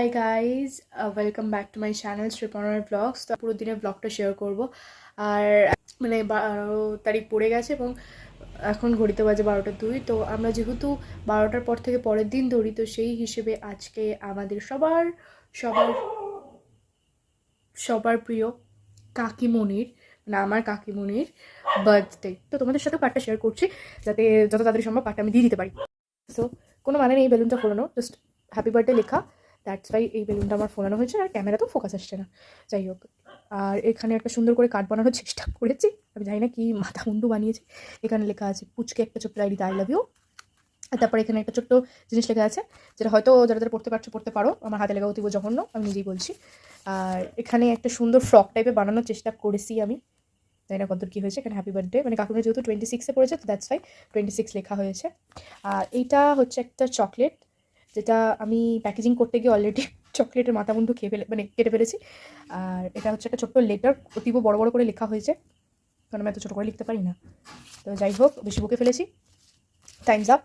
High guys, welcome back to my channel শ্রীপর্ণার blogs. তো পুরো দিনের ব্লগটা শেয়ার করব। আর মানে 12 তারিখ পড়ে গেছে এবং এখন ঘড়িতে বাজে 12টা 2। তো আমরা যেহেতু 12টার পর থেকে পরের দিন ধরি, তো সেই হিসেবে আজকে আমাদের সবার সবার সবার প্রিয় কাকিমণির, মানে আমার কাকিমণির বার্থডে। তো তোমাদের সাথে পার্টটা শেয়ার করছি যাতে যত তাড়াতাড়ি সম্ভব পার্টটা আমি দিয়ে দিতে পারি। সো কোনো মানে নেই বেলুনটা ফোলানো, জাস্ট হ্যাপি বার্থডে লেখা, দ্যাটস ওয়াই এই বেলুনটা আমার ফোলানো হয়েছে। আর ক্যামেরাতেও ফোকাস আসছে না, যাই হোক। আর এখানে একটা সুন্দর করে কার্ড বানানোর চেষ্টা করেছি, আমি জানি না কি মাথা মুন্ডু বানিয়েছি। এখানে লেখা আছে পুচকে একটা ছোট্ট আইডিতে আই লাভ ইউ। আর তারপরে এখানে একটা ছোট্ট জিনিস লেখা আছে, যেটা হয়তো যারা যারা পড়তে পারছো পড়তে পারো, আমার হাতে লেখা অতীব জঘন্য, আমি নিজেই বলছি। আর এখানে একটা সুন্দর ফ্রক টাইপের বানানোর চেষ্টা করেছি আমি, তাই না কতদূর কী হয়েছে। এখানে হ্যাপি বার্থডে মানে কাকুনের যেহেতু 26-এ পড়েছে, তো দ্যাটস ওয়াই 26 লেখা হয়েছে। আর এইটা হচ্ছে একটা চকলেট, যেটা আমি প্যাকেজিং করতে গিয়ে অলরেডি চকলেটের মাথা মুন্ডু কেটে ফেলেছি। আর এটা হচ্ছে একটা ছোট্ট লেটার, অতীব বড় বড় করে লেখা হয়েছে, কারণ আমি এত ছোটো করে লিখতে পারি না। তো যাই হোক, বেশি বুকে ফেলেছি, টাইমস আপ।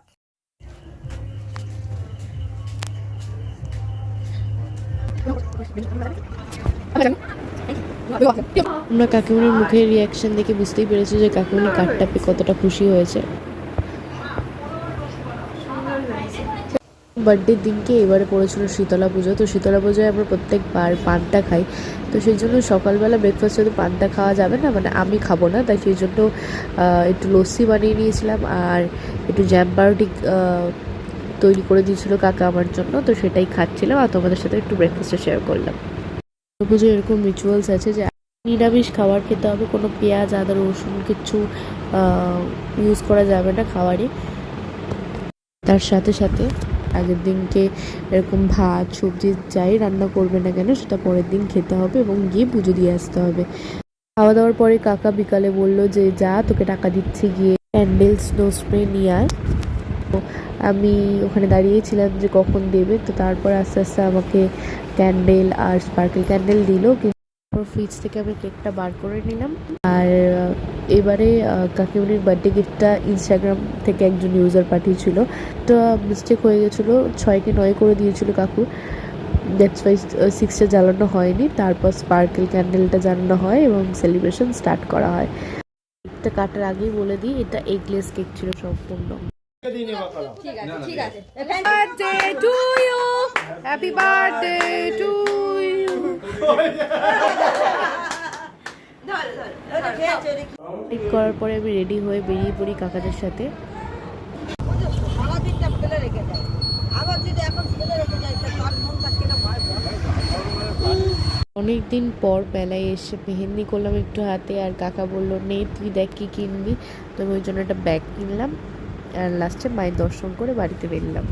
আমরা কাকিমণির মুখের রিয়াকশন দেখে বুঝতেই পেরেছি যে কাকিমণি কার্ডটা পেয়ে কতটা খুশি হয়েছে। বার্থডের দিনকে এবারে পড়েছিল শীতলা পুজো। তো শীতলা পুজোয় আমরা প্রত্যেকবার পান্তা খাই, তো সেই জন্য সকালবেলা ব্রেকফাস্টে তো পান্তা খাওয়া যাবে না, মানে আমি খাবো না, তাই সেই জন্য একটু লস্যি বানিয়ে নিয়েছিলাম আর একটু জ্যাম পাউরুটি তৈরি করে দিয়েছিল কাকা আমার জন্য, তো সেটাই খাচ্ছিলাম আর তোমাদের সাথে একটু ব্রেকফাস্টে শেয়ার করলাম। পুজো এরকম রিচুয়ালস আছে যে নিরামিষ খাবার খেতে হবে, কোনো পেঁয়াজ আদা রসুন কিছু ইউজ করা যাবে না খাবারে। তার সাথে সাথে আগের দিনকে এরকম ভাত সবজি যাই রান্না করবে না কেন সেটা পরের দিন খেতে হবে এবং গিয়ে পুজো দিয়ে আসতে হবে। খাওয়া দাওয়ার পরে কাকা বিকালে বললো যে যা তোকে টাকা দিচ্ছি, গিয়ে ক্যান্ডেল স্নো স্প্রে নিয়ে আয়। তো আমি ওখানে দাঁড়িয়েছিলাম যে কখন দেবে, তো তারপর আস্তে আস্তে আমাকে ক্যান্ডেল আর স্পার্কেল ক্যান্ডেল দিল। ফ্রিজ থেকে আমি কেকটা বার করে নিলাম। আর এবারে কাকিমণির বার্থডে গিফটটা ইনস্টাগ্রাম থেকে একজন ইউজার পাঠিয়েছিল, তো মিস্টেক হয়ে গেছিলো, 6কে 9 করে দিয়েছিল কাকু, দ্যাটস ওয়াই 6টা জ্বালানো হয়নি। তারপর স্পার্কেল ক্যান্ডেলটা জ্বালানো হয় এবং সেলিব্রেশন স্টার্ট করা হয়। কেকটা কাটার আগেই বলে দিই, এটা এগলেস কেক ছিল সম্পূর্ণ। Happy birthday to you. Cake করার পরে আমি রেডি হয়ে বেরিয়ে পড়ি কাকাদের সাথে। অনেকদিন পর মেলায় এসে মেহেন্দি করলাম একটু হাতে, আর কাকা বললো নে তুই দেখ কি কিনবি, তো আমি ওই জন্য একটা ব্যাগ কিনলাম আর লাস্টে মায়ের দর্শন করে বাড়িতে বেরলাম।